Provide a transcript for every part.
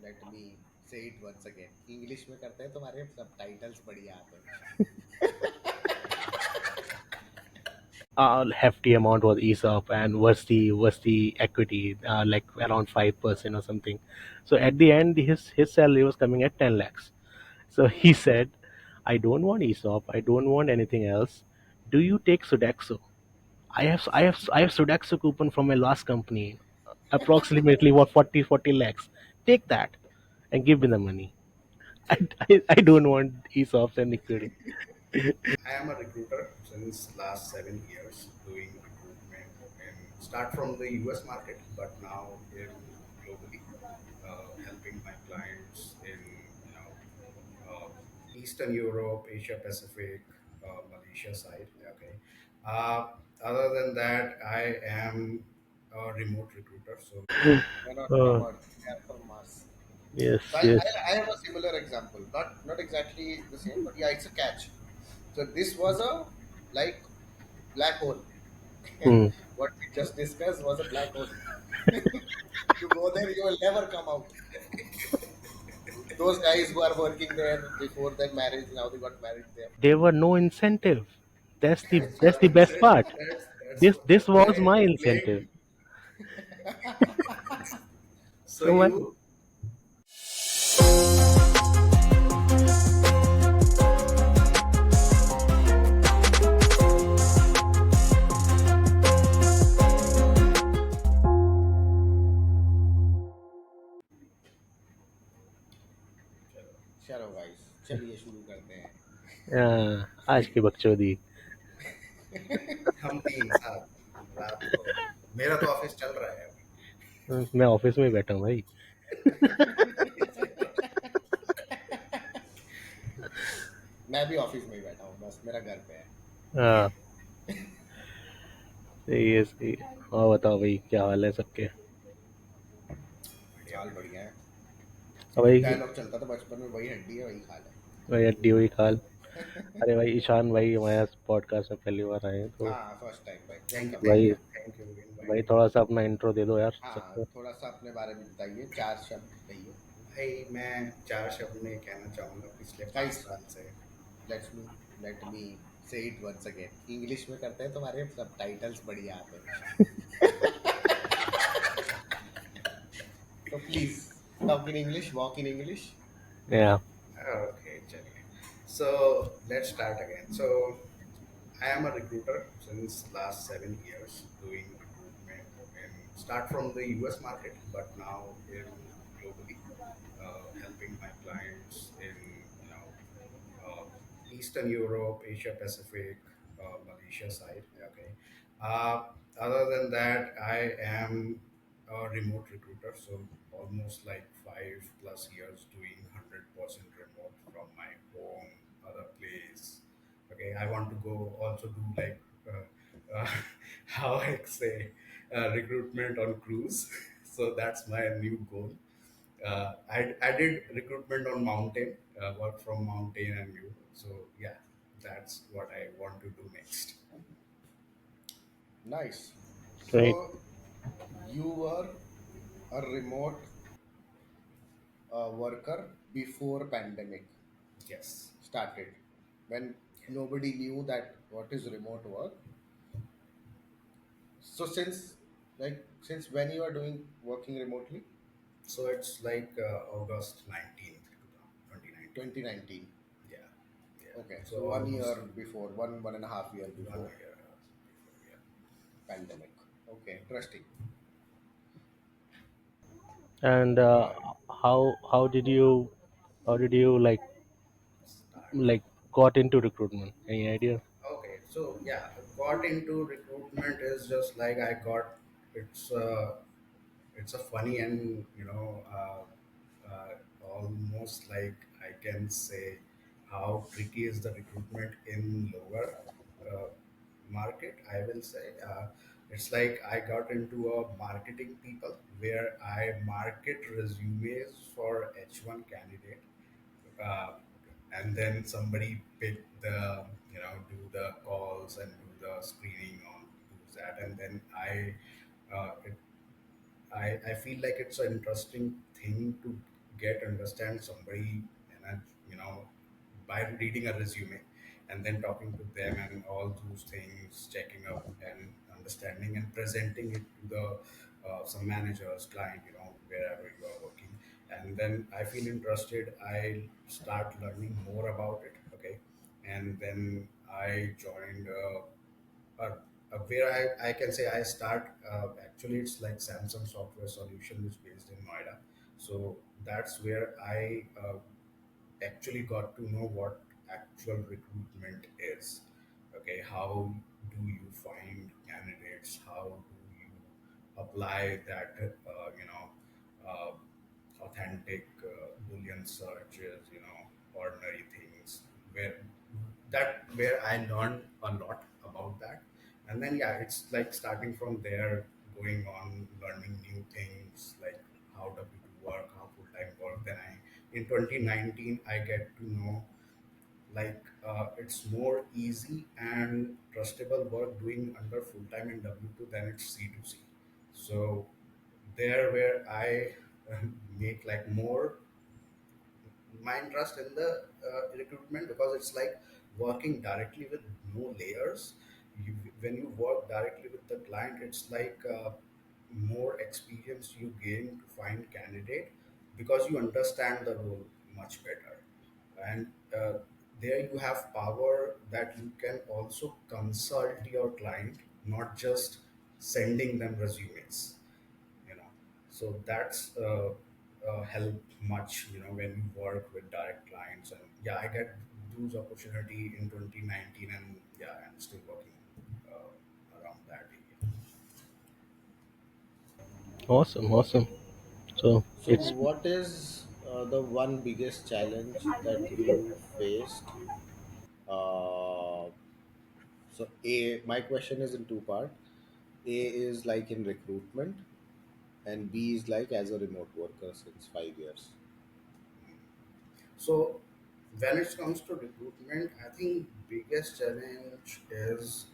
Let me से it once again English में करते हैं तुम्हारे सबटाइटल्स बढ़िया आते हैं Hefty amount was ESOP and was the equity like around 5% or something. So at the end, his salary was coming at 10 lakhs. So he said, "I don't want ESOP. I don't want anything else. Do you take Sodexo? I have Sodexo coupon from my last company, approximately what 40 lakhs. Take that and give me the money. I don't want ESOPs and equity." I am a recruiter since last 7 years, doing recruitment and start from the US market, but now in globally, helping my clients in Eastern Europe, Asia Pacific, Malaysia side. Okay. Uh, Other than that, I am a remote recruiter, so they're not from Oh, Earth, they are from Mars. yes, So yes. I have a similar example, not exactly the same, but yeah, it's a catch. So this was a like black hole. Hmm. What we just discussed was a black hole. You go there, you will never come out. Those guys who are working there before their marriage, now they got married there. There were no incentive. That's the So best part. This where was it my is playing. incentive. So So my you चलो guys चलिए शुरू करते हैं आज की बकचोदी. हम तीन साथ रात को मेरा तो ऑफिस चल रहा है अभी मैं ऑफिस में बैठा हूँ भाई. मैं भी ऑफिस में ही बैठा हूँ बस मेरा घर पे है हाँ, सही है सही है. और बताओ भाई, क्या हाल है सबके? हाल बढ़िया है और एक भाई, डायलॉग चलता था बचपन में वही हड्डी है वही खाल भाई हड्डी हुई खाल. अरे भाई, ईशान भाई हमारे पॉडकास्ट में पहली बार आए हैं तो हाँ फर्स्ट टाइम भाई वेलकम भाई, वेलकम थैंक यू भाई इनवाइटिंग थोड़ा सा अपना इंट्रो दे दो यार हाँ सबको. थोड़ा सा अपने बारे में बताइए चार शब्द कहिए भाई मैं चार शब्द में कहना चाहूँगा पिछले 5 साल से लेट मी से इट वंस अगेन इंग्लिश में करते हैं तुम्हारे सबटाइटल्स बढ़िया आते हैं तो please talk in English walk in English या. Okay, चलिए. So let's start again. So I am a recruiter since last 7 years, doing recruitment and start from the US market, but now in globally, helping my clients in uh, Eastern Europe, Asia Pacific, Malaysia side. Okay. Uh, Other than that, I am a remote recruiter, so almost like 5 plus years doing 100% remote from my home, other place. Okay, I want to go also do like how I say recruitment on cruise. So that's my new goal. I did recruitment on mountain, work from mountain and view. So yeah, that's what I want to do next. Nice. Right. So you were a remote worker before pandemic Yes. started, when nobody knew that what is remote work. So since when you are doing working remotely? So it's like August 19th, 2019. 2019. Yeah. Yeah. Okay. So So 1 year almost before, one and a half year 1 before year before, yeah. pandemic. Okay, interesting. And Uh, how did you Start. like got into recruitment? Any idea? Okay, so yeah, got into recruitment is just like I got. It's it's a funny and almost like I can say how tricky is the recruitment in lower uh, market. I will say it's like I got into a marketing people where I market resumes for H1 candidate, uh, and then somebody pick the do the calls and do the screening on do that, and then I feel like it's an interesting thing to get understand somebody, and by reading a resume and then talking to them and all those things, checking up and understanding and presenting it to the some managers, client, wherever you are working. And then I feel interested. I start learning more about it. Okay, and then I joined. Where I can say I start, actually it's like Samsung Software Solution, which is based in Noida. So that's where I actually got to know what actual recruitment is. Okay, how do you find candidates? How do you apply that, uh, authentic Boolean searches, ordinary things, where where I learned a lot about that. And then yeah, it's like starting from there, going on learning new things like how W2 work, how full time work. Then in 2019 I get to know like it's more easy and trustable work doing under full time in W2 than it's C2C. So there where I make like more my interest in the recruitment, because it's like working directly with no layers. When you work directly with the client, it's like more experience you gain to find candidate, because you understand the role much better. And there you have power that you can also consult your client, not just sending them resumes, you know so that's help much, when you work with direct clients. And yeah, I get those opportunity in 2019, and yeah, I'm still working around that area. Awesome, awesome. So So, it's what is the one biggest challenge that you faced? Uh, my question is in two part. A is like in recruitment, and B is like as a remote worker since 5 years. So when it comes to recruitment, I think biggest challenge is,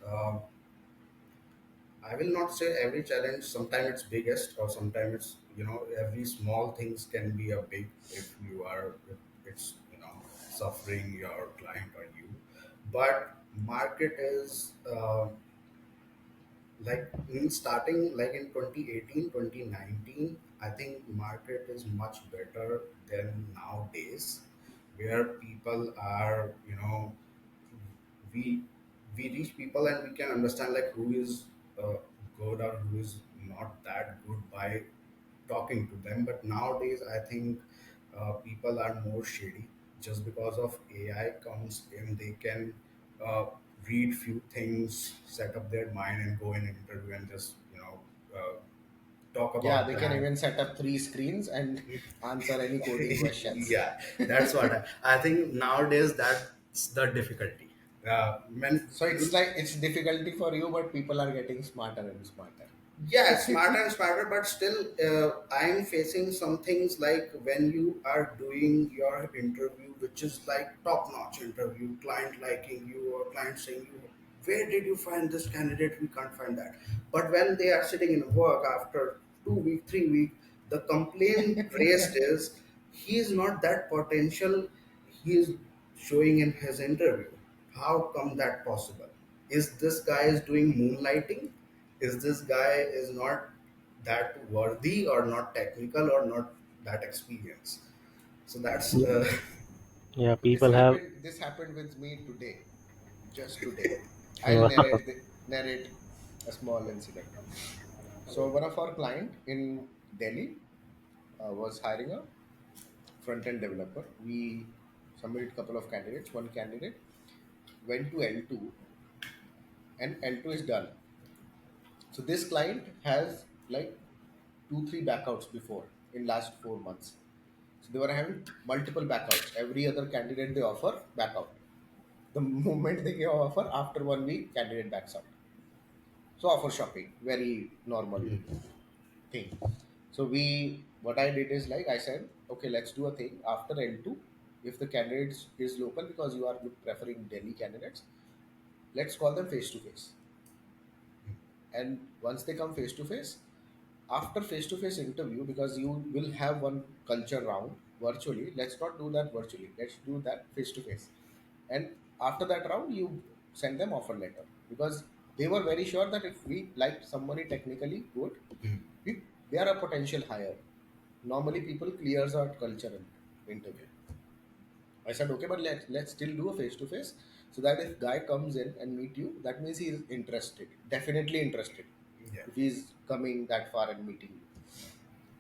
I will not say every challenge. Sometimes it's biggest, or sometimes it's, every small things can be a big, if you are if it's, suffering your client or you. But market is, like in starting like in 2018, 2019, I think market is much better than nowadays, where people are, we we reach people and we can understand like who is uh, good or who is not that good by talking to them. But nowadays I think people are more shady, just because of AI comes in. They can uh, read few things, set up their mind, and go in an interview and just talk Yeah, about they can that. even set up three screens and answer any coding questions. Yeah, that's what I think nowadays that's the difficulty. When So it's like it's difficulty for you, but people are getting smarter and smarter. Yeah, smarter and smarter, but still, I am facing some things like when you are doing your interview, which is like top notch interview, client liking you or client saying you, where did you find this candidate? We can't find that. But when they are sitting in work after 2 week, 3 week, the complaint raised is he is not that potential he is showing in his interview. How come that possible? Is this guy is doing moonlighting? Is this guy is not that worthy, or not technical, or not that experienced? So that's yeah, This people have. happened. This happened with me today, just today. I'll narrate a small incident. So one of our client in Delhi was hiring a front end developer. We submitted a couple of candidates. One candidate went to L2, and L2 is done. So this client has like 2 3 backouts before in last 4 months. So they were having multiple backouts. Every other candidate they offer back out. The moment they give offer, after 1 week, candidate backs out. So offer shopping, very normal thing. So what I did is like I said, okay, let's do a thing after L2. If the candidate is local, because you are preferring Delhi candidates, let's call them face to face. And once they come face to face, after face to face interview, because you will have one culture round, virtually. Let's not do that virtually. Let's do that face to face. And after that round, you send them offer letter, because they were very sure that if we liked somebody technically good, they are a potential hire. Normally, people clears out culture interview. I said, okay, but let's still do a face to face, so that if guy comes in and meet you, that means he is interested, definitely interested. Yeah. If he is coming that far and meeting you,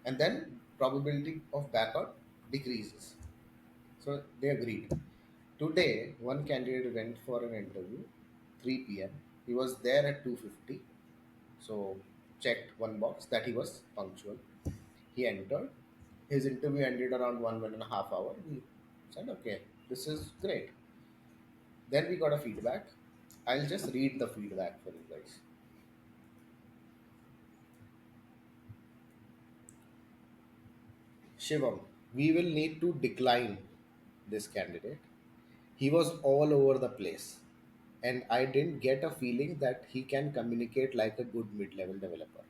and then probability of backout decreases. So they agreed. Today, one candidate went for an interview, 3 p.m. He was there at 2:50. So checked one box that he was punctual. He entered. His interview ended around 1.5 hour. We said, okay, this is great. Then we got a feedback. I'll just read the feedback for you guys. Shivam, we will need to decline this candidate. He was all over the place, and I didn't get a feeling that he can communicate like a good mid level developer.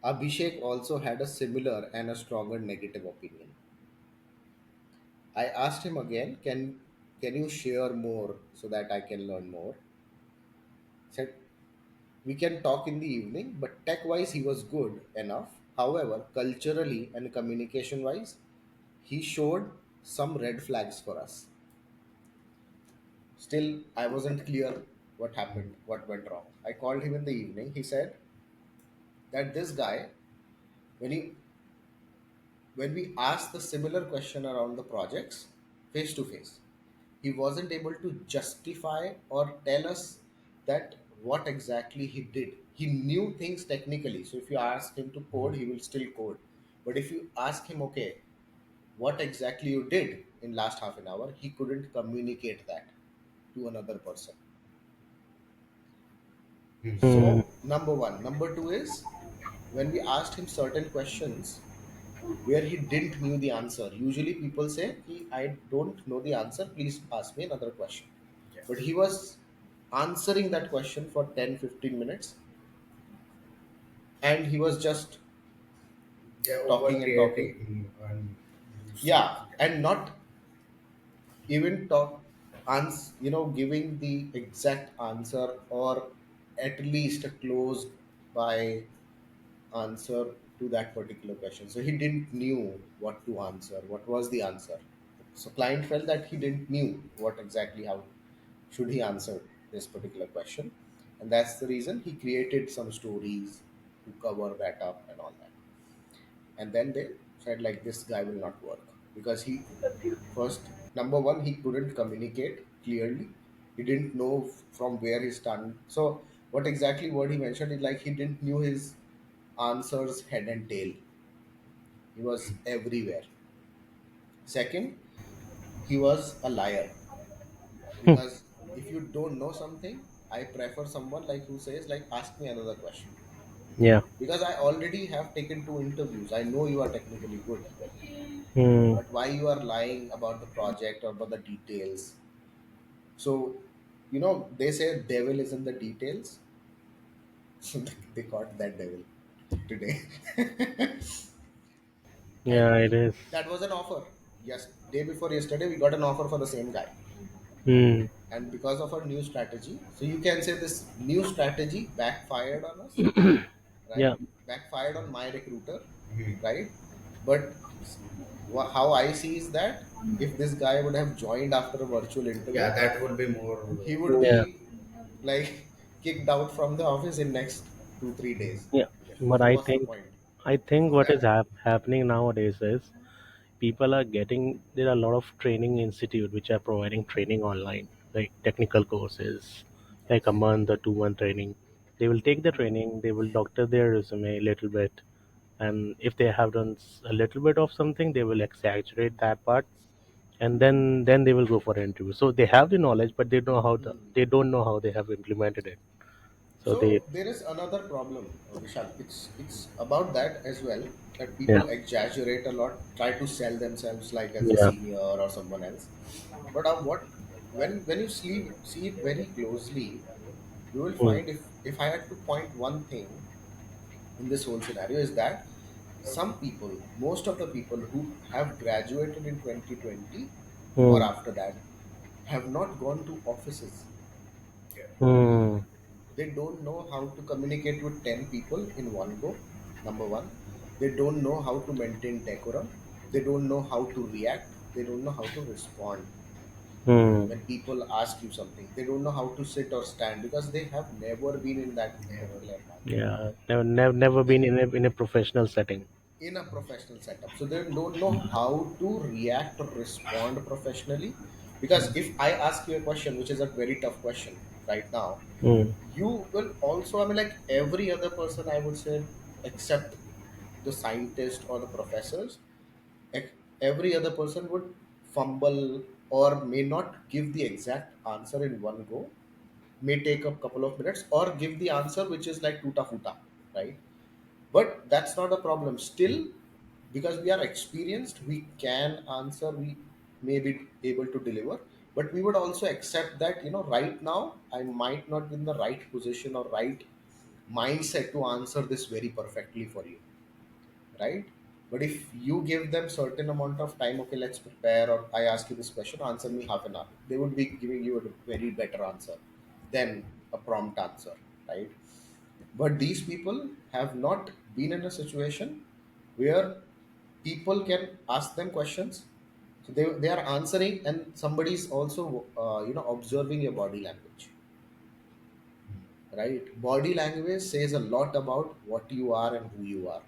Abhishek also had a similar and a stronger negative opinion. I asked him again, can you share more so that I can learn more? Said we can talk in the evening, but tech wise he was good enough. However, culturally and communication wise, he showed some red flags for us. Still, I wasn't clear what happened, what went wrong. I called him in the evening. He said that this guy, when he when we asked the similar question around the projects face to face, he wasn't able to justify or tell us that what exactly he did. He knew things technically. So if you ask him to code, he will still code. But if you ask him, okay, what exactly you did in last half an hour, he couldn't communicate that to another person. Hmm. So number one. Number two is when we asked him certain questions where he didn't knew the answer. Usually people say, I don't know the answer, please ask me another question. Yeah. But he was answering that question for 10-15 minutes, and he was just Yeah, over talking and talking. creating and using. Yeah, and not even giving the exact answer, or at least a close by answer to that particular question. So he didn't knew what to answer, what was the answer. So client felt that he didn't knew what exactly how should he answer this particular question, and that's the reason he created some stories to cover that up and all that. And then they said like this guy will not work, because he first, number one, he couldn't communicate clearly. He didn't know from where he stand. So what exactly what he mentioned is like he didn't knew his answers head and tail. He was everywhere. Second, he was a liar, because if you don't know something, I prefer someone like who says like ask me another question, Yeah. because I already have taken two interviews. I know you are technically good, Hmm. but why you are lying about the project or about the details? So they say devil is in the details. So they caught that devil today. Yeah, And it is. that was an offer. Yes, day before yesterday we got an offer for the same guy, Hmm. and because of our new strategy, so you can say this new strategy backfired on us, Yeah. right? Backfired on my recruiter, Mhm. right? But how I see is that if this guy would have joined after a virtual Yeah, interview, that would be more. he would Yeah. be like kicked out from the office in next 2-3 days. Yeah. Yeah. But So I what's the think point? I think So what is that. happening nowadays is people are getting there are a lot of training institute which are providing training online, like technical courses, like a month or 2 month training. They will take the training, they will doctor their resume a little bit, and if they have done a little bit of something, they will exaggerate that part, and then they will go for an interview. So they have the knowledge, but Hmm. they don't know how they have implemented it. So they So there is another problem, Vishal. It's about that as well, that yeah people exaggerate a lot, try to sell themselves like as a yeah senior or someone else. But what when you see it very closely, you will mm, find, if I had to point one thing in this whole scenario, is that some people, most of the people who have graduated in 2020 or Hmm. after that, have not gone to offices. Yeah. Hmm. They don't know how to communicate with 10 people in one go. Number one, they don't know how to maintain decorum. They don't know how to react. They don't know how to respond Hmm. when people ask you something. They don't know how to sit or stand because they have never been in that Never. particular environment. Yeah. Never been in a professional setting. In a professional setup. So they don't know how to react or respond professionally. Because if I ask you a question, which is a very tough question right now, Hmm. you will also, I mean, like every other person, I would say, except the scientist or the professors, every other person would fumble or may not give the exact answer in one go, may take a couple of minutes, or give the answer which is like tuta futa, right? But that's not a problem still, because we are experienced, we can answer, we may be able to deliver. But we would also accept that, right now I might not be in the right position or right mindset to answer this very perfectly for you, right? But if you give them certain amount of time, okay, let's prepare, or I ask you this question, answer me half an hour, they would be giving you a very better answer than a prompt answer, right? But these people have not been in a situation where people can ask them questions. So they are answering, and somebody's also observing your body language, right? Body language says a lot about what you are and who you are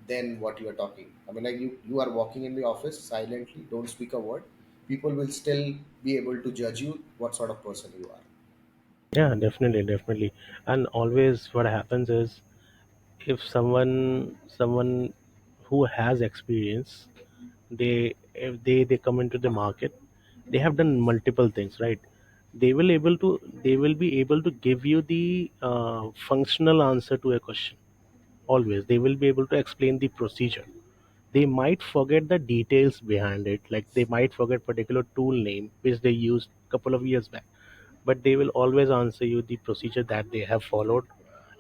than what you are talking. I mean, like you are walking in the office silently, don't speak a word, people will still be able to judge you what sort of person you are. Yeah, definitely, definitely. And always what happens is, if someone who has experience, if they come into the market, they have done multiple things, right? They will be able to give you the functional answer to a question. Always they will be able to explain the procedure. They might forget the details behind it, like they might forget particular tool name which they used couple of years back, but they will always answer you the procedure that they have followed.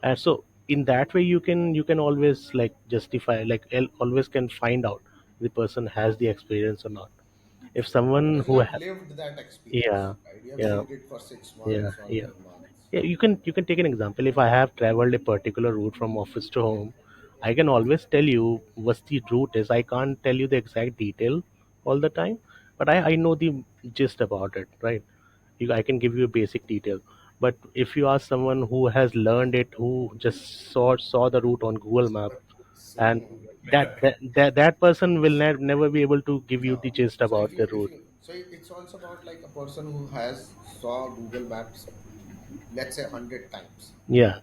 And so in that way you can always like justify, like always can find out the person has the experience or not. If someone Because you who have has, lived that experience, yeah, right? You have yeah, lived it for six yeah, months or yeah. 12 months. Yeah, you can take an example. If I have traveled a particular route from office to home, I can always tell you what the route is. I can't tell you the exact detail all the time, but I know the gist about it, right? I can give you a basic detail. But if you ask someone who has learned it, who just saw the route on Google Map, and Soon. that person will never be able to give you the No. gist So about the route. it's also about like a person who has saw Google Maps, let's say 100 times, Yeah,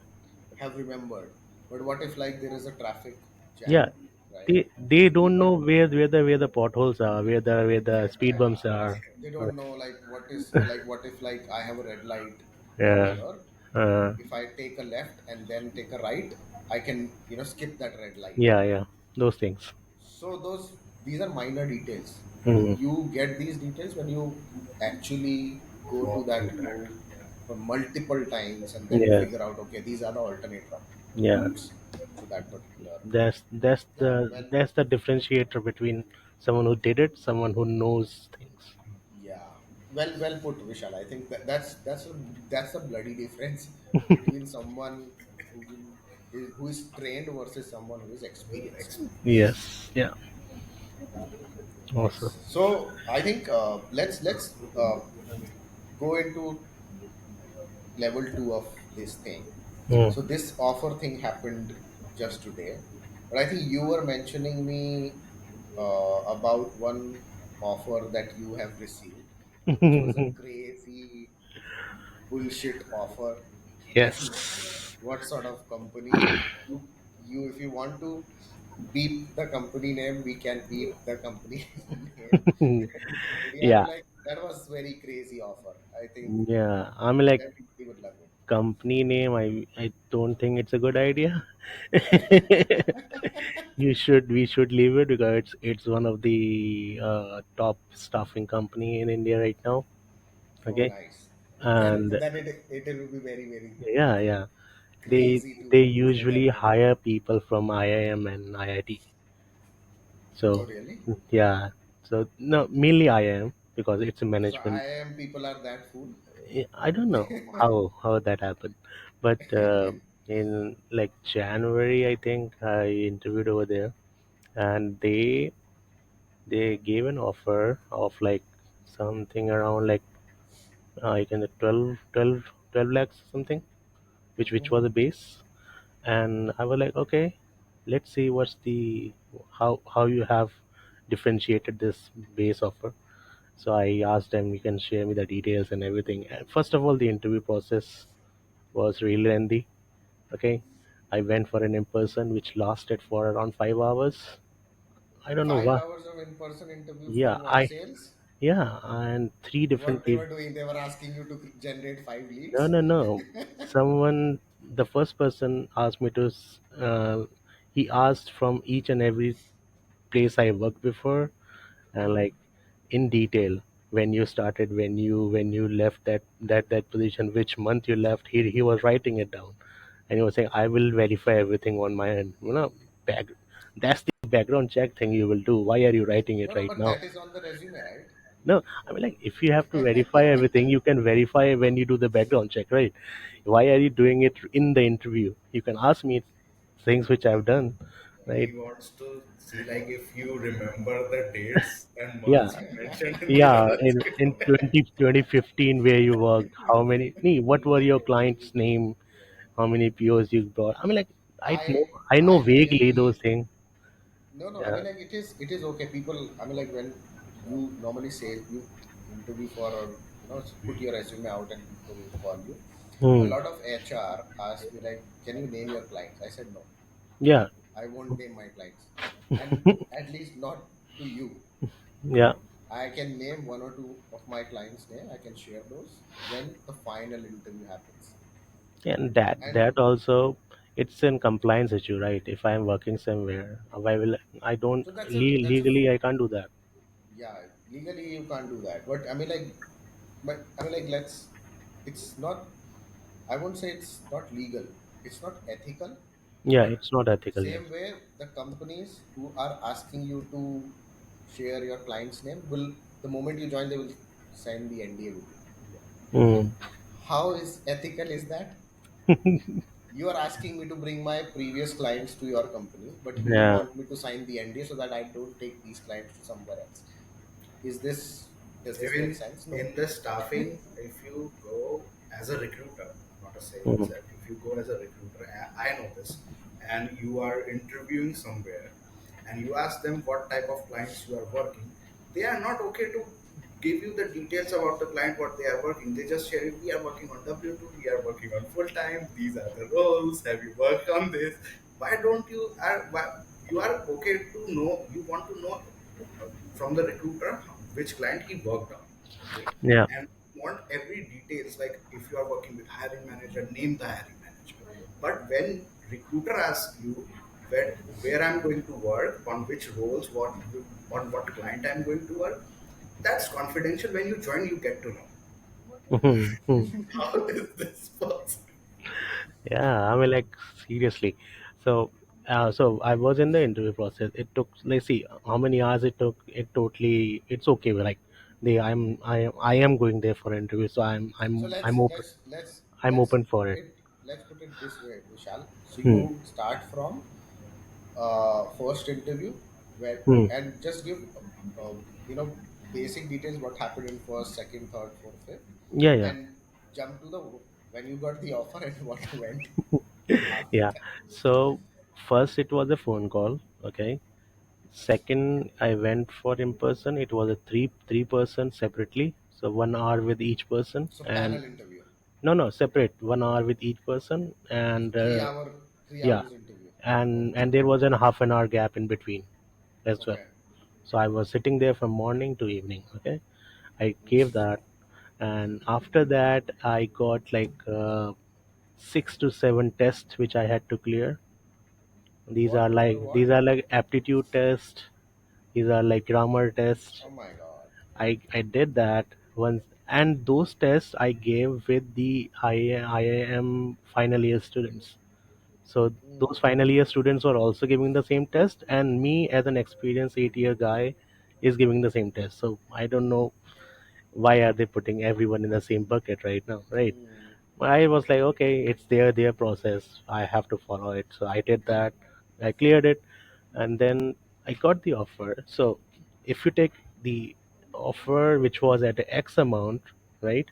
have remembered. But what if like there is a traffic yeah. jam, right? They don't know where the potholes are, where the speed Yeah, bumps are. they Uh, don't know like what if like I have a red light over yeah, here. uh, If I take a left and then take a right, I can skip that red light. yeah, yeah. Those things. So these are minor details. Hmm. You get these details when you actually go to Walk through that that. route for multiple times, and then you Yes, figure out, okay, these are the alternate yeah. routes to that particular. That's Yeah, the well, that's the differentiator between someone who did it, someone who knows things. yeah, well put, Vishal. I think that's a bloody difference between someone who is trained versus someone who is experienced. Yes, yeah. Nice. Also. So I think let's go into level two of this thing. Mm. So this offer thing happened just today, but I think you were mentioning me about one offer that you have received, which was a crazy bullshit offer. And Yes. what sort of company you if you want to beep the company name, we can beep the company name. But yeah, I mean, Yeah, like that was very crazy offer. I think yeah. I mean, like, everybody would love it. company name, I don't think it's a good idea. We should leave it because it's one of the top staffing company in India right now. Oh, Okay, nice. Then and then it will be very very good. yeah, yeah. They crazy they to usually get rid of. hire people from IIM and IIT. Oh, So really? yeah, so no, mainly IIM because it's a So management. IIM people are that fool? I don't know how that happened, but in like January, I think I interviewed over there, and they gave an offer of like something around like I can 12 lakhs something, which was Hmm. the base, and I was like, okay, let's see what's the how you have differentiated this base offer. So I asked them, you can share me the details and everything. And first of all, the interview process was really lengthy. Okay, I went for an in person which lasted for around 5 hours. I don't know Five why. hours of in-person interview for Yeah, what, sales? and three different What they people. were doing, they were asking you to generate five No, leads. no, no. The first person asked me to. He asked from each and every place I worked before, and Hmm. like in detail when you started, when you left that position, which month you left. He was writing it down, and he was saying, "I will verify everything on my end." Back, that's the background check thing you will do. Why are you writing it No, no, right but now? that is on the resume, right? No, I mean like if you have to verify everything, you can verify when you do the background check, right? Why are you doing it in the interview? You can ask me things which I've done, right? He wants to see like if you remember the dates and Yeah, months you mentioned in the yeah. In resume. 2015, where you worked, how many? What were your clients' name? How many POs you brought? I mean like I I know I vaguely those really things. no, no. I Yeah. mean, like it is okay. People, I mean, like when you normally say you interview for or put your resume out and people call you. A Hmm. lot of HR asked me like, "Can you name your clients?" I said no. Yeah. I won't name my clients, and at least not to you. Yeah. I can name one or two of my clients' name. I can share those when the final interview happens. And that And also it's in compliance issue, right? If I'm working somewhere, why will I don't so that's a legally I can't do that. yeah, legally you can't do that. But I mean like it's not. I won't say it's not legal. It's not ethical. Yeah, But it's not ethical. Yes. same way, the companies who are asking you to share your client's name will, the moment you join, they will sign the NDA with you. Mm. How is ethical is that? You are asking me to bring my previous clients to your company, but you Yeah. want me to sign the NDA so that I don't take these clients to somewhere else. Is this, does this make Even sense? No. in the staffing, if you go as a recruiter, not a sales Mm. rep, if you go as a recruiter, I know this, and you are interviewing somewhere, and you ask them what type of clients you are working, they are not okay to give you the details about the client what they are working. They just share, we are working on W2, we are working on full time. These are the roles. Have you worked on this? Why don't you are why, you are okay to know? You want to know from the recruiter which client he worked on, okay, Yeah. and want every details like if you are working with hiring manager, name the hiring manager. But when recruiter asks you where I'm going to work, on which roles, what on what client I'm going to work, that's confidential. When you join, you get to know. Mhm. How is this possible? Yeah, I mean, like seriously. So, so I was in the interview process. It took, let's see, how many hours it took. It totally, it's okay. Like, I am going there for interview, so So I'm open. I'm open for it. let's put it this way, Vishal. So Hmm. you start from first interview where, Hmm. and just give basic details what happened in first, second, third, fourth, fifth, Yeah, yeah, and jump to the when you got the offer and what went after yeah. that. So first it was a phone call. Okay. Second, I went for in person. It was a three person separately. So 1 hour with each person, So and panel interview. no, no, separate. 1 hour with each person, So and 3 hour, three yeah, hours interview. and Okay. there was a half an hour gap in between as well. Okay. So I was sitting there from morning to evening. Okay, I gave Hmm. that, and after that I got like 6 to 7 tests which I had to clear. What? These are like aptitude tests. These are like grammar tests. Oh my God. I did that once. and those tests I gave with the IIM final year students. So those Mm. final year students are also giving the same test, and me as an experienced 8-year guy is giving the same test. So I don't know why are they putting everyone in the same bucket right now, right? Mm. I was like, okay, it's their process. I have to follow it. So I did that. I cleared it, and then I got the offer. So if you take the offer which was at X amount, right,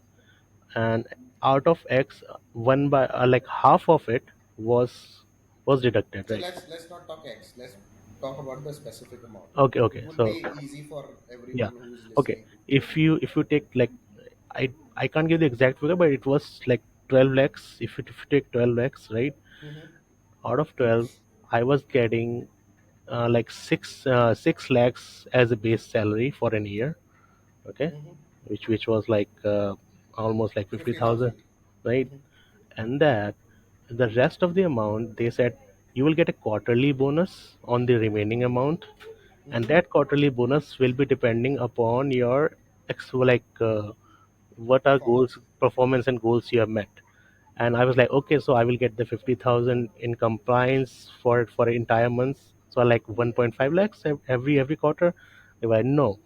and out of X, one by like half of it was deducted, So right? let's not talk X. Let's talk about the specific amount. Okay, It okay. would be So easy for yeah, everyone who is okay. listening. If you take like I can't give the exact figure, but it was like 12 lakhs. If you take 12 lakhs, right? Mm-hmm. Out of 12, I was getting like 6 lakhs as a base salary for an year. Okay, Mm-hmm. which was like almost like 50,000, 50,000. right? Mm-hmm. And that the rest of the amount they said you will get a quarterly bonus on the remaining amount, and Mm-hmm. that quarterly bonus will be depending upon your what are goals, Performance. performance and goals you have met. And I was like, okay, so I will get the 50,000 in compliance for entire months, so like 1.5 lakhs every quarter. They were no,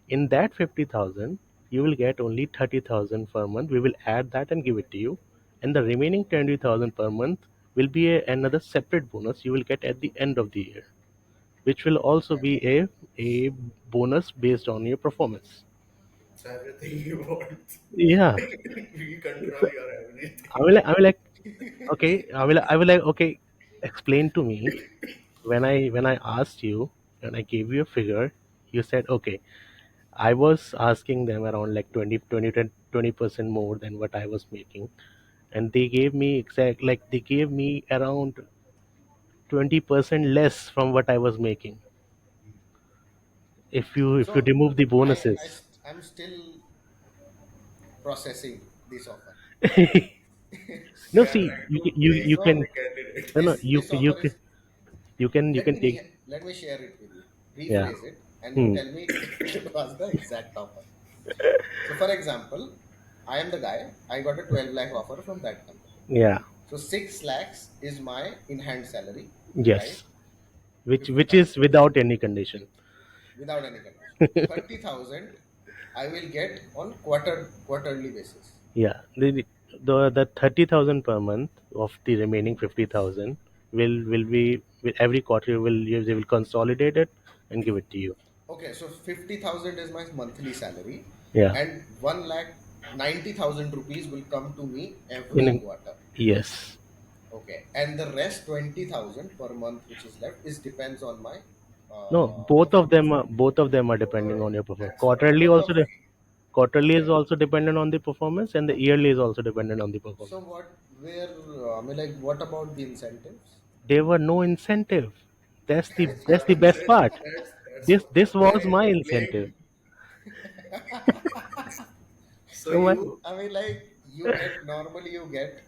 in that 50,000 you will get only 30,000 per month. We will add that and give it to you, and the remaining 20,000 per month will be another separate bonus you will get at the end of the year, which will also Okay. be a bonus based on your performance. So everything you want, Yeah. we control So your everything. I will like okay, I will like okay, explain to me. When I asked you and I gave you a figure, you said okay. I was asking them around like 20% more than what I was making, and they gave me they gave me around 20% less from what I was making. If you So remove the I bonuses. I'm still processing this offer. No, We are see, trying you to can- you make you So can the candidate. no no this offer is, you can take let me share it with you. yeah. Rephrase it and you Hmm. tell me if it was the exact offer. So for example, I am the guy, I got a 12 lakh offer from that company. Yeah. So 6 lakhs is my in hand salary, right? Yes. Which is 50,000 without any condition. without any condition. 30,000 I will get on quarterly basis. Yeah, the 30,000 per month of the remaining 50,000 will be with every quarter they will consolidate it and give it to you. Okay, so 50,000 is my monthly salary, Yeah, and 1 lakh 90,000 rupees will come to me in every quarter. yes, Okay, and the rest 20,000 per month, which is left, is depends on my no, performance. both of them are depending on your performance. That's what. Both of Quarterly is okay. also dependent on the performance, and the yearly is also dependent on the So performance. what? Where? I mean, like, what about the incentives? There were no incentive. That's That's your the best incentive. part. That's what This the was client my is incentive. playing. So So what? I mean, like, you get normally you get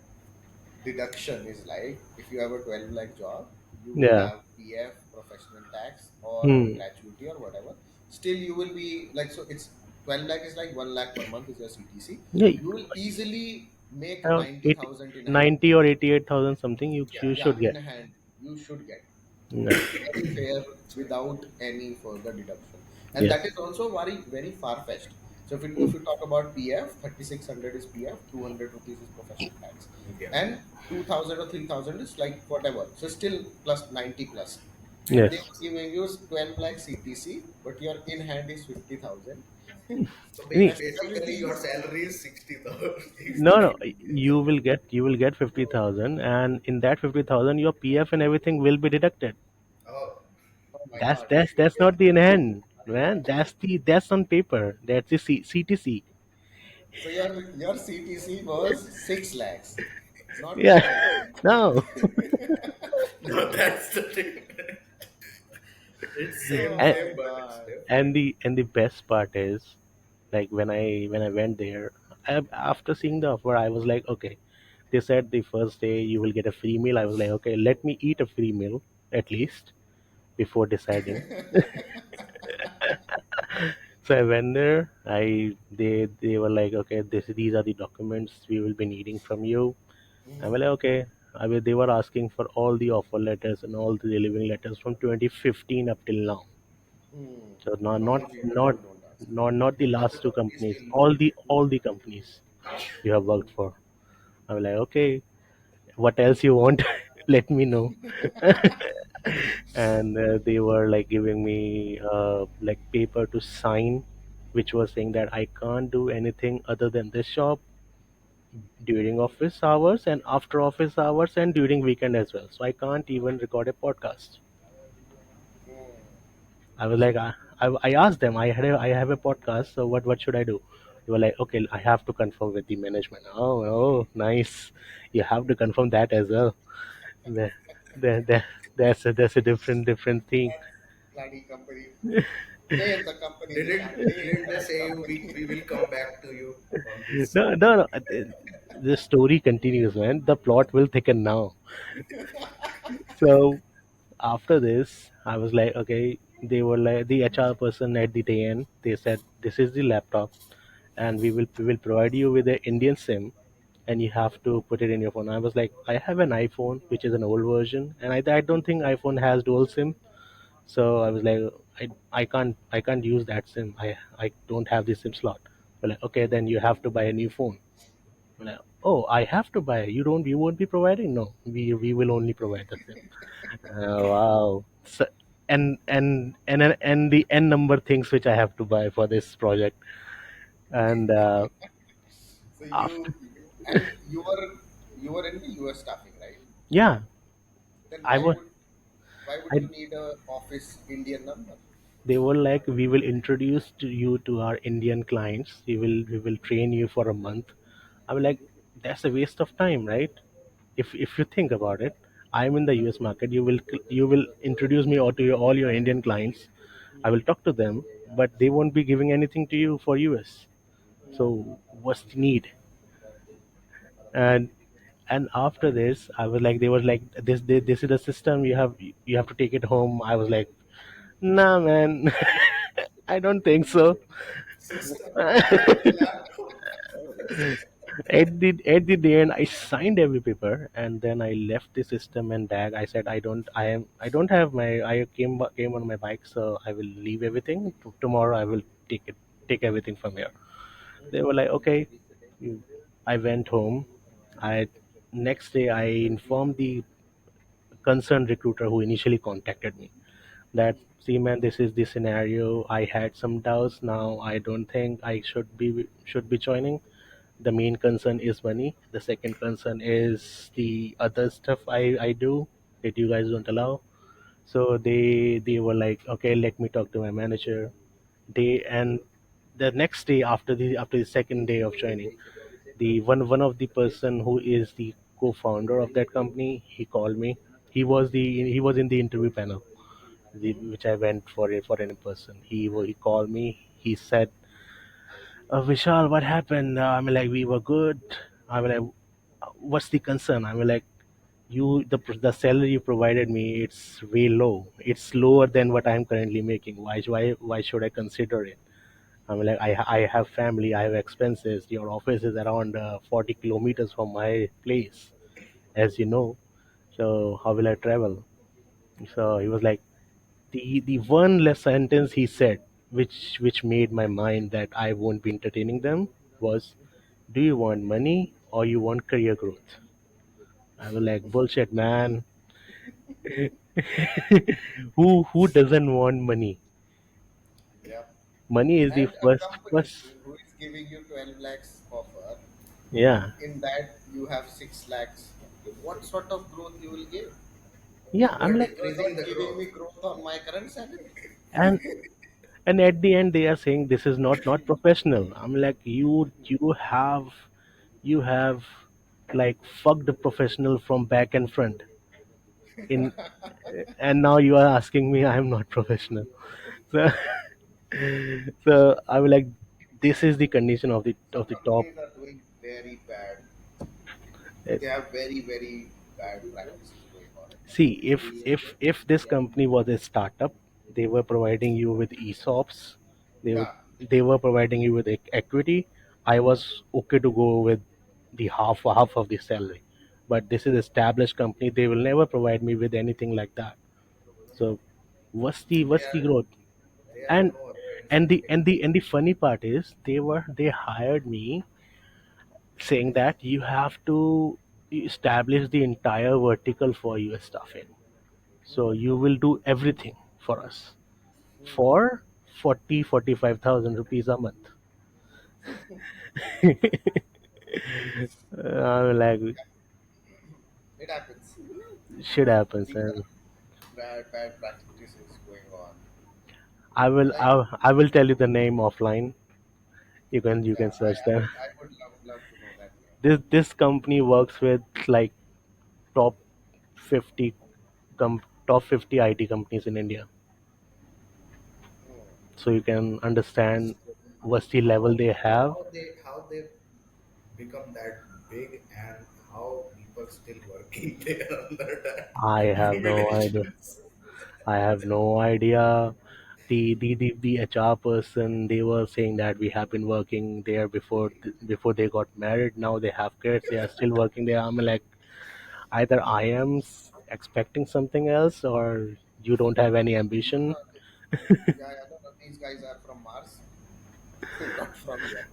deduction is like if you have a 12 lakh job, you will Yeah. have PF, professional tax, or Hmm. gratuity or whatever. Still, you will be like, so it's 12 lakh is like 1 lakh per month is your CTC. Yeah. You will easily make Around 90,000 in hand. 90 or 88,000 something Yeah. you Yeah, should in get. hand, you should get Yeah. very fair without any further deduction. And that Yes. is also very far fetched. So if you talk about PF, 3,600 is PF, 200 rupees is professional tax, Yeah. and 2,000 or 3,000 is like whatever. So still plus 90 plus. And they Yes. are giving you 12 lakh CTC, but your in hand is 50,000. So Any- basically, Everything your is salary is 60,000. No, no. You will get 50,000, and in that 50,000, your PF and everything will be deducted. Oh oh my my That's god. God. that's that's not the in hand, man. That's on paper. That's the CTC. So your CTC was 6 lakhs, not Yeah. 12. No. No, that's the thing. It's same, and, Oh my same, but it's god. different. and the best part is, like when I went there, after seeing the offer, I was like, okay. They said the first day you will get a free meal. I was like, okay, let me eat a free meal at least before deciding. So I went there. They were like, okay, these are the documents we will be needing from you. I was like, okay. They were asking for all the offer letters and all the delivering letters from 2015 up till now. Hmm. So not not Normally, not people don't ask. not the All the last two companies companies. will. All the companies you have worked for. I was like, okay, what else you want? Let me know. And they were like giving me like paper to sign, which was saying that I can't do anything other than this shop during office hours and after office hours and during weekend as well. So I can't even record a podcast. Hmm. I was like, So, I asked them, I have a podcast, so what should I do? They were like, okay, I have to confirm with the management. Oh, nice. You have to confirm that as well. There, there, that's a different thing. that bloody company. Name the company, Didn't Vishan. Name didn't they that say company. we will come back to you on this? No. The story continues, man. The plot will thicken now. So after this, I was like, okay. They were like the HR person at the day end. They said, this is the laptop, and we will provide you with an Indian SIM, and you have to put it in your phone. I was like, I have an iPhone, which is an old version, and I don't think iPhone has dual SIM. So I was like, I can't use that SIM. I don't have the SIM slot. But like, okay, then you have to buy a new phone. I'm like, oh, I have to buy. You won't be providing? No, we will only provide the SIM. Wow. So, and the n number things which I have to buy for this project. And So after, you were in the US staffing, right? yeah, Then I was. why would I you need a office Indian number? They were like, we will introduce you to our Indian clients. We will train you for a month. I'm like, that's a waste of time, right? If you think about it, I'm in the US market. You will introduce me all your Indian clients. I will talk to them, but they won't be giving anything to you for US. So what's the need? And and after this, I was like, they were like, this is the system, you have to take it home. I was like, nah, man. I don't think so. System like a laptop. At the end, I signed every paper, and then I left the system and bag. I said, I don't have my, I came on my bike, so I will leave everything. Tomorrow I will take everything from here. They were like, okay. I went home. I Next day I informed the concerned recruiter who initially contacted me that, see, man, this is the scenario. I had some doubts. Now I don't think I should be joining. The main concern is money. The second concern is the other stuff I do that you guys don't allow. So they were like, okay, let me talk to my manager. And the next day, after the second day of joining, the one of the person who is the co-founder of that company, he called me. He was in the interview panel, which I went for in person. He called me. He said, Vishal, what happened? I'm like, we were good. I'm like, what's the concern? I'm like, the salary you provided me, it's way low. It's lower than what I'm currently making. Why should I consider it? I'm like, I have family, I have expenses. Your office is around 40 kilometers from my place, as you know. So how will I travel? So he was like, the one less sentence he said, which made my mind that I won't be entertaining them, was, "Do you want money or you want career growth?" I was like, "Bullshit, man. Who doesn't want money? Yep. Money is the And a first company first. who is giving you 12 lakhs offer, Yeah, in that you have 6 lakhs. What sort of growth you will give? yeah. You I'm are like, You are decreasing not the giving me growth. growth on my current salary. and and at the end they are saying this is not professional. I'm like, you have like fucked the professional from back and front in, and now you are asking me I'm not professional. So so I was like, this is the condition of Some the top. companies are doing very bad. uh, They have very, very bad practices going on. See, if this company was a startup, they were providing you with ESOPs. They would Yeah. they were providing you with equity, I was okay to go with the half of the salary. But this is established company; they will never provide me with anything like that. So, what's the There, growth? there are And no upgrades and in the tech. and the and the funny part is they hired me saying that you have to establish the entire vertical for US staffing. So you will do everything for us for 45,000 rupees a month. I'm like, It happens. shit happens, These and are bad practices going on. Like, I will tell you the name offline. You yeah, can search them. I would love to know that name. This company works with like top 50 top 50 IT companies in India. Hmm. So you can understand what's the level How they have. how they become that big, and how people still working there under that I have no idea. limitations. I have no idea. The HR person, they were saying that we have been working there before they got married. Now they have kids. They are still working there. I'm like, either I am expecting something else, or you don't have any ambition. Uh, yeah, yeah, no, no, these guys are from Mars, not from here.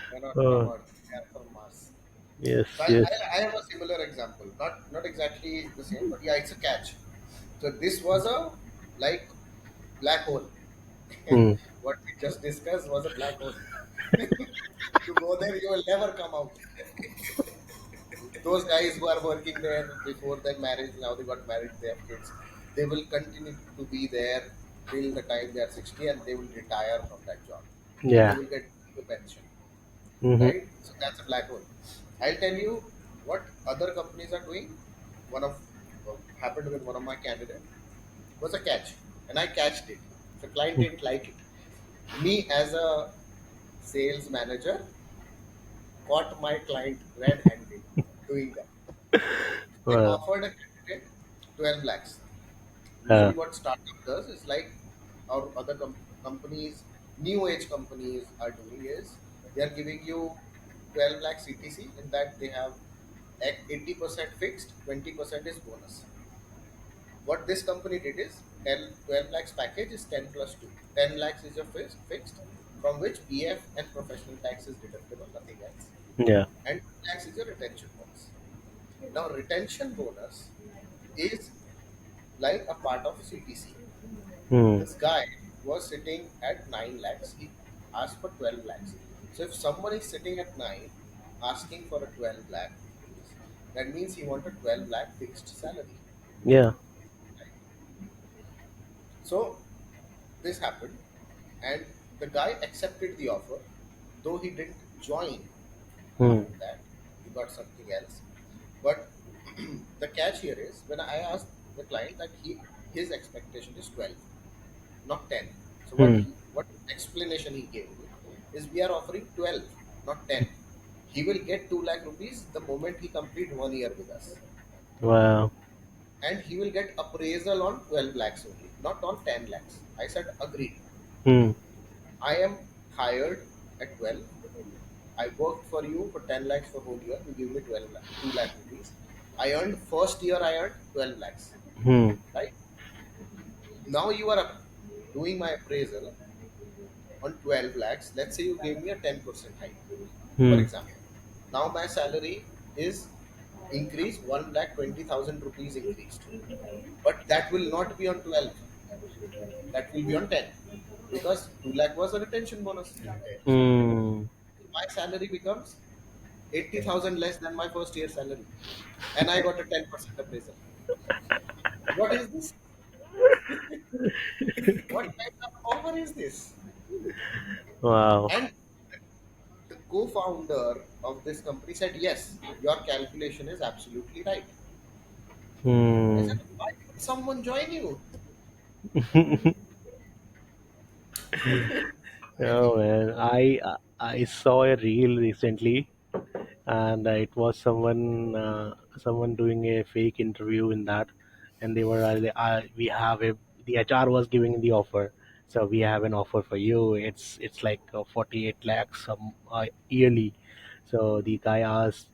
They're not from Uh, Earth. They are from Mars. yes, So yes. I have a similar example. Not exactly the same, but yeah, it's a catch. So this was a like black hole. Hmm. What we just discussed was a black hole. You go there, you will never come out. Those guys who are working there before their marriage, now they got married, they have kids. They will continue to be there till the time they are 60, and they will retire from that job, and they Yeah. will get the pension, Mm-hmm. right? So that's a black hole. I'll tell you what other companies are doing. One of happened with one of my candidates was a catch, and I catched it. The client didn't like it. Me as a sales manager caught my client red-handed doing that. I Well, offered a candidate 12 lakhs. uh, Usually, what startup does is like our other companies, new age companies are doing is they are giving you 12 lakh CTC, in that they have 80% fixed, 20% is bonus. What this company did is 12 lakhs package is 10 plus 2. 10 lakhs is your fixed, from which PF and professional tax is deductible, nothing else. yeah. And 2 lakhs is your retention bonus. Now, retention bonus is like a part of CTC. Hmm. This guy was sitting at 9 lakhs. He asked for 12 lakhs. So, if someone is sitting at 9 asking for a 12 lakh rupees, that means he wanted 12 lakh fixed salary. Yeah. So, this happened, and the guy accepted the offer, though he didn't join Hmm. after that. He got something else. But the catch here is when I asked the client that his expectation is 12, not 10. So Hmm. what explanation he gave me is we are offering 12, not 10. He will get 2 lakh rupees the moment he complete 1 year with us, Wow. and he will get appraisal on 12 lakhs only, not on 10 lakhs. I said agreed. Hmm. I am hired at 12. I worked for you for 10 lakhs for whole year. You give me 12 lakh, 2 lakh rupees. I earned first year I earned 12 lakhs, Hmm. right? Now you are doing my appraisal on 12 lakhs. Let's say you gave me a 10% hike, for Hmm. example. Now my salary is increased 1 lakh 20,000 rupees increased. But that will not be on 12. That will be on 10, because 2 lakh was a retention bonus. Retention. Hmm. My salary becomes 80,000 less than my first year salary, and I got a 10% appraisal. What is this? What kind of offer is this? Wow. And the co-founder of this company said, yes, your calculation is absolutely right. I Hmm. said, why would someone join you? Right? Oh man, I saw a reel recently, and it was someone doing a fake interview in that, and they were we have a the HR was giving the offer So we have an offer for you. It's like 48 lakhs yearly. So the guy asked,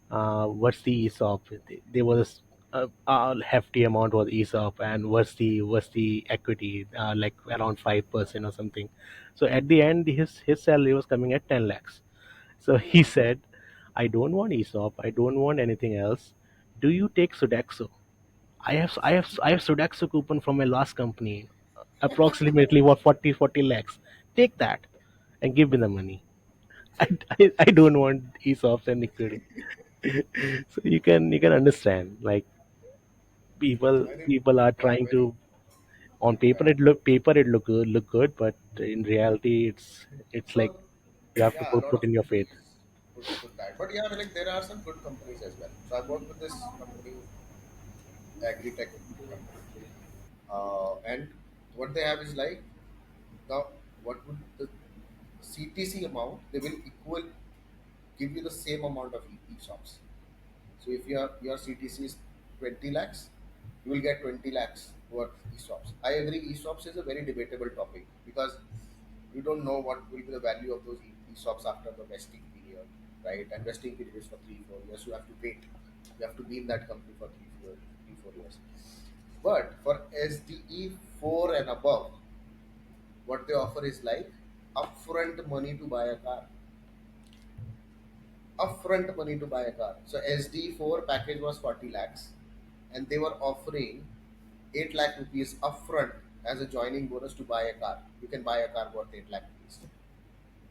what's the ESOP? There was a hefty amount was ESOP, and what's the equity? Like around 5% or something. So at the end, his salary was coming at 10 lakhs. So he said, I don't want ESOP. I don't want anything else. Do you take Sodexo? I have Sodexo coupon from my last company, approximately what 40 lakhs. Take that and give me the money. I don't want ESOPs and equity. So you can understand, like, people I think people are one trying very, to, on paper yeah. it look good, but in reality it's like So you have to yeah, a lot put of in your faith. companies put that. But yeah, like there are some good companies as well. So I work with this company, agri-tech company, and what they have is like now what would the CTC amount they will equal give you the same amount of ESOPs. So if your CTC is 20 lakhs, you will get 20 lakhs worth ESOPs. I agree, ESOPs is a very debatable topic because you don't know what will be the value of those ESOPs after the vesting period, right? And vesting period is for 3 4 years. You have to wait. You have to be in that company for 3 4 years. But for SDE 4 and above, what they offer is like upfront money to buy a car. Upfront money to buy a car. So SD4 package was 40 lakhs, and they were offering 8 lakh rupees upfront as a joining bonus to buy a car. You can buy a car worth 8 lakh rupees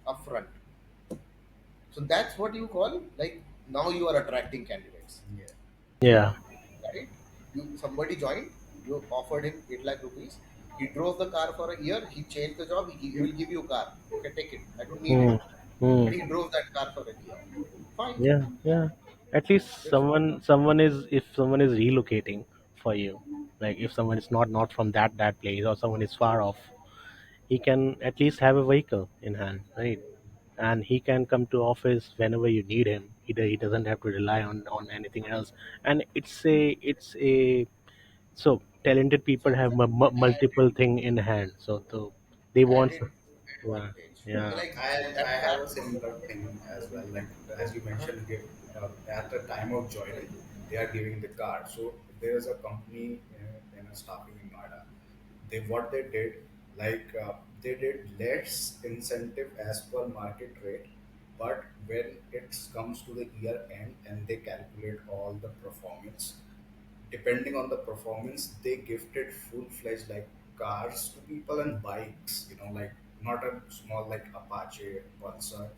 upfront. So that's what you call like now you are attracting candidates, Yeah. Yeah. right? You somebody joined, you offered him 8 lakh rupees. He drove the car for a year. He changed the job. He will give you a car. Okay, take it. I don't need it. Hmm. Hmm. But he drove that car for a year. Fine. Yeah, yeah. At least There's someone is, if someone is relocating for you, like if someone is not from that place, or someone is far off, he can at least have a vehicle in hand, right? And he can come to office whenever you need him. He doesn't have to rely on anything else. And it's a so talented people have added multiple thing in hand. So they want. added Yeah, advantage. I mean, yeah, like I that have car. a similar thing as well. Like as you Huh? mentioned, at the time of joining, they are giving the card. So there is a company in a staffing in Noida. What they did, like they did less incentive as per market rate, but when it comes to the year end and they calculate all the performance, depending on the performance, they gifted full-fledged like cars to people and bikes, like not a small like Apache, Pulsar.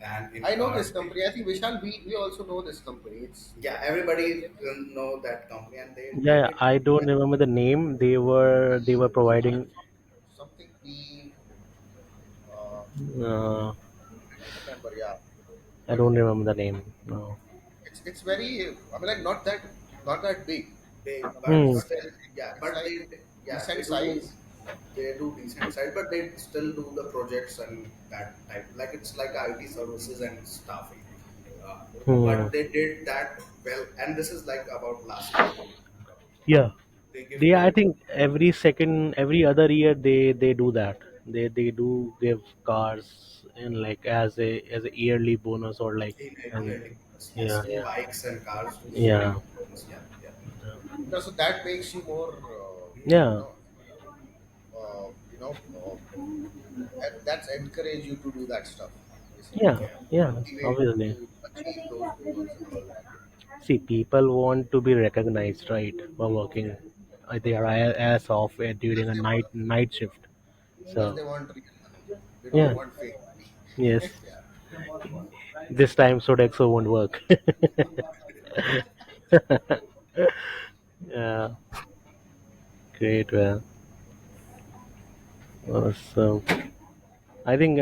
And in I know cars, this company. I think Vishal, we also know this company. yeah, It's everybody famous. know that company, and they yeah. did I don't well. remember the name. They were Start providing. something P. Uh, Uh, I don't remember. Yeah, I but don't remember the name. No. it's very. I mean, like not that big, Big, but but Hmm. still, yeah, it's but like they decent do size. decent side, but they still do the projects and that type. Like it's like IT services and staffing. Uh, Hmm. but they did that well, and this is like about last year only. Yeah. They I gifted think every other year they do that. They do give cars in, like, as a yearly bonus, or like, in a and yearly bonus. yeah, Yes, yeah, bikes and cars do the yeah, yearly bonus. Yeah, yeah. No, so that makes you more, you yeah, know, uh, you know, uh, that's encourage you to do that stuff. Basically, yeah, that Yeah. yeah. motivate you Obviously, to achieve those goals and all that. see, people want to be recognized, right, for working their ass off during Because a they night shift. because So they want real money. They don't yeah, want fake money. yes. Yeah. This time Sodexo won't work. Yeah, great. Well, awesome. I think